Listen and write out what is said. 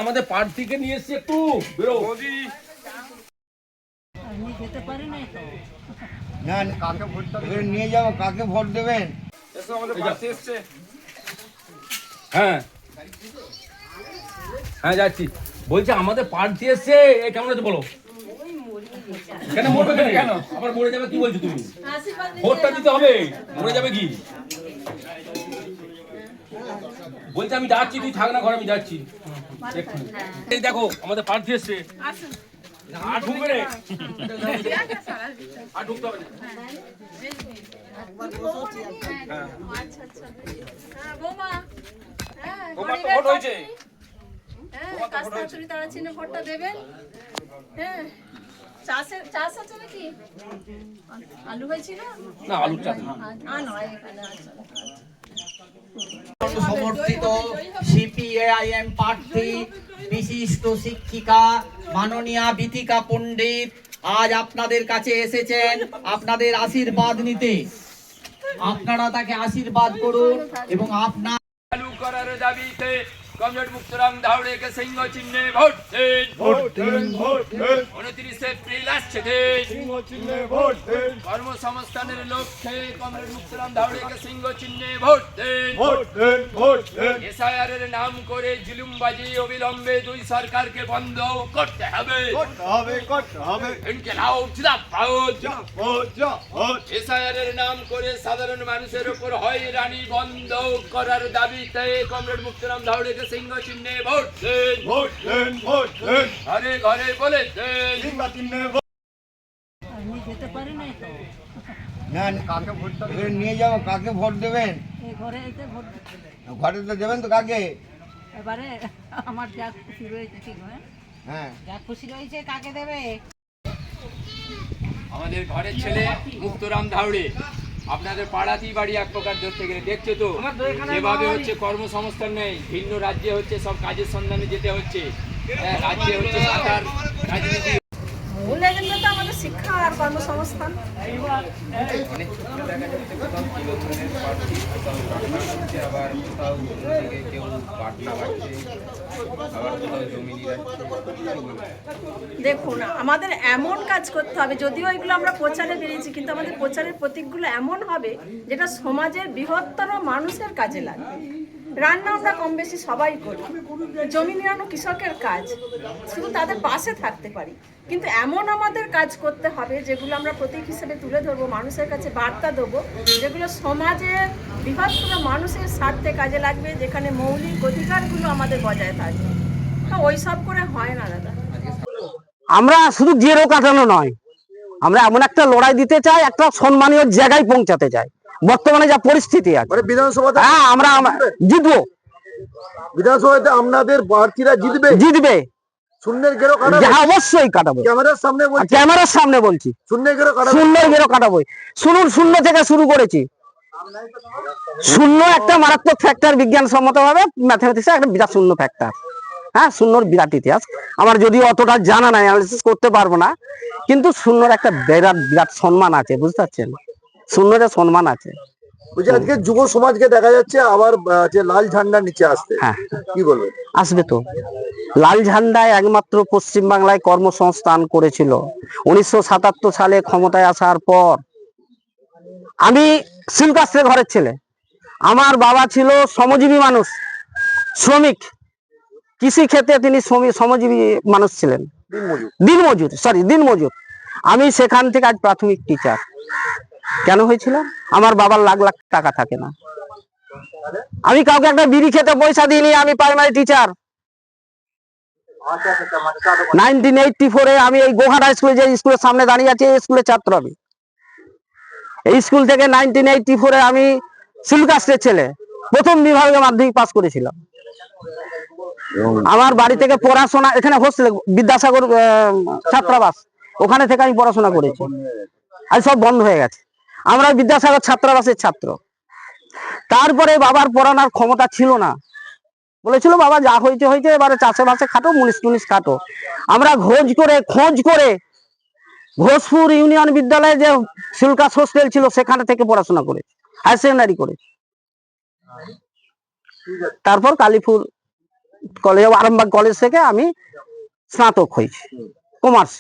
আমাদের প্রার্থীকে নিয়ে এসছি একটু বেরো। আমি যেতে পারি না তো। না কাকে ভোটটা দেবেন নিয়ে যাবো, কাকে ভোট দেবেন? এসো, আমাদের প্রার্থী এসছে। হ্যাঁ হ্যাঁ যাচ্ছি। বলছি আমাদের প্রার্থী এসছে, কেমন আছে বলো? কেন মরবে কেন? আবার মরে যাবে কি বলছো তুমি? ভোটটা দিতে হবে, মরে যাবে কি? বলছি আমি যাচ্ছি, তুই থাক না ঘরে, আমি যাচ্ছি। এই দেখো আমাদের প্রার্থী এসছে। আর ঢুকবে রে, আর ঢুকতে হবে না। ভোট হয়েছে, ভোটটা দেবেন। হ্যাঁ, চাষ আছে নাকি? আলু হয়েছিল না, আলুর চাষ সমর্থিত সিপিআইএম প্রার্থী বিশিষ্ট শিক্ষিকা মাননীয়া বিথিকা পণ্ডিত আজ আপনাদের কাছে এসেছেন আপনাদের আশীর্বাদ নিতে। আপনারা তাকে আশীর্বাদ করুন এবং আপনার চালু করার দাবিতে কমরেড মুক্তরাম ধাওড়েকে সিংহ চিহ্নে ভোট দিন। 29 এপ্রিল আসছে দিন, সিংহ চিহ্নে ভোট দিন। কর্মসংস্থানের লক্ষ্যে কমরেড মুক্তরাম ধাওড়েকে সিংহ চিহ্নে ভোট দিন। এসআইআর এর নাম করে জুলুমবাজি অবিলম্বে দুই সরকারকে বন্ধ করতে হবে। ইনকিলাব জিন্দাবাদ। এসআইআর এর নাম করে সাধারণ মানুষের উপর হয়রানি বন্ধ করার দাবিতে কমরেড মুক্তরাম ধাওড়েকে সিংহ চিহ্নে ভোট দিন। ঘরে ঘরে বলে দিন। আমি যেতে পারি না তো। না কাকে ভোটটা দেবেন নিয়ে যাবো, কাকে ভোট দেবেন? এই ঘরে এসে ভোট দিতে। ঘরে তো দেবেন তো কাকে? এবারে আমার যা খুশি রয়েছে, ঠিক হয়, হ্যাঁ যা খুশি রয়েছে কাকে দেবে। আমাদের ঘরের ছেলে মুক্তরাম ধাওড়ে আপনাদের পাড়াতেই বাড়ি এক প্রকার ধরতে গেলে, দেখছো তো যেভাবে হচ্ছে কর্মসংস্থান নেই, ভিন্ন রাজ্যে হচ্ছে সব কাজের সন্ধানে যেতে হচ্ছে, রাজ্যে হচ্ছে সাঁতার রাজনীতি। মূল এজেন্ডা তো আমাদের শিক্ষা আর কর্মসংস্থান। দেখুন, আমাদের এমন কাজ করতে হবে, যদিও এগুলো আমরা প্রচারে বেরিয়েছি, কিন্তু আমাদের প্রচারের প্রতীকগুলো এমন হবে যেটা সমাজের বৃহত্তর মানুষের কাজে লাগবে। রান্না আমরা কম বেশি সবাই করি, জমি নিরানো কৃষকের কাজ, শুধু তাদের পাশে থাকতে পারি, কিন্তু এমন আমাদের কাজ করতে হবে যেগুলো আমরা প্রতীক হিসেবে তুলে ধরবো, মানুষের কাছে বার্তা দেবো, যেগুলো সমাজের বৃহত্তর মানুষের স্বার্থে কাজে লাগবে, যেখানে মৌলিক অধিকারগুলো আমাদের বজায় থাকবে। তো ওই সব করে হয় না দাদা। আমরা শুধু জেরো কাটানো নয়, আমরা এমন একটা লড়াই দিতে চাই, একটা সম্মানীয় জায়গায় পৌঁছাতে চাই। বর্তমানে যা পরিস্থিতি আছে, বিধানসভাতে আমরা জিতবো। বিধানসভাতে আপনাদের প্রার্থীরা জিতবে। শূন্যের গেরো কাটাবো। হ্যাঁ, অবশ্যই কাটাবো। ক্যামেরার সামনে বলছি, শূন্যের গেরো কাটাবো। শুনুন, শূন্য থেকে শুরু করেছি। শূন্য একটা মারাত্মক ফ্যাক্টর, বিজ্ঞানসম্মত ভাবে ম্যাথমেটিক্সে একটা বিরাট শূন্য ফ্যাক্টর। হ্যাঁ, শূন্যর বিরাট ইতিহাস আমার যদিও অতটা জানা নাই, অ্যানালিসিস করতে পারবো না, কিন্তু শূন্যর একটা বিরাট সম্মান আছে, বুঝতে পারছেন? শূন্যের সম্মান আছে। আজকে যুব সমাজকে দেখা যাচ্ছে আবার যে লাল ঝান্ডার নিচে আসতে, হ্যাঁ, কি বলবেন? আসবে তো। লাল ঝান্ডায় একমাত্র পশ্চিম বাংলায় কর্মসংস্থান করেছিল 1977 সালে ক্ষমতায় আসার পর। আমি শিলকাস্ত্রের ঘরের ছেলে, আমার বাবা ছিল শ্রমজীবী মানুষ, শ্রমিক, কৃষি ক্ষেত্রে তিনি শ্রমজীবী মানুষ ছিলেন, দিনমজুর। আমি সেখান থেকে আজ প্রাথমিক টিচার। কেন হয়েছিল? আমার বাবার লাখ লাখ টাকা থাকে না, আমি কাউকে একটা বিড়ি খেতে পয়সা দিইনি, আমি প্রাইমারি টিচার। 1984-এ আমি এই গোহাট হাই স্কুলে, যে স্কুলের সামনে দাঁড়িয়ে আছে, এই স্কুলের ছাত্র আমি। এই স্কুল থেকে 1984-এ আমি শিলকাস্ত্রের ছেলে, প্রথম বিভাগে মাধ্যমিক পাস করেছিলাম। আমার বাড়ি থেকে পড়াশোনা, এখানে হোস্টেলে বিদ্যাসাগর ছাত্রাবাস, ওখানে থেকে আমি পড়াশোনা করেছি। আজ সব বন্ধ হয়ে গেছে। আমরা বিদ্যাসাগর ছাত্রাবাসের ছাত্র। তারপরে বাবার পড়ানোর ক্ষমতা ছিল না, বলেছিল বাবা যা হয়েছে হয়েছে, এবারে চাষে বাসে খাটো, মুনিশ টুনিশ খাটো। আমরা খোঁজ করে ঘোষপুর ইউনিয়ন বিদ্যালয়ে যে শিলকাস হোস্টেল ছিল, সেখানে থেকে পড়াশোনা করেছি, হায়ার সেকেন্ডারি করেছি। তারপর কালীপুর কলেজ আরামবাগ কলেজ থেকে আমি স্নাতক হয়েছি কমার্স।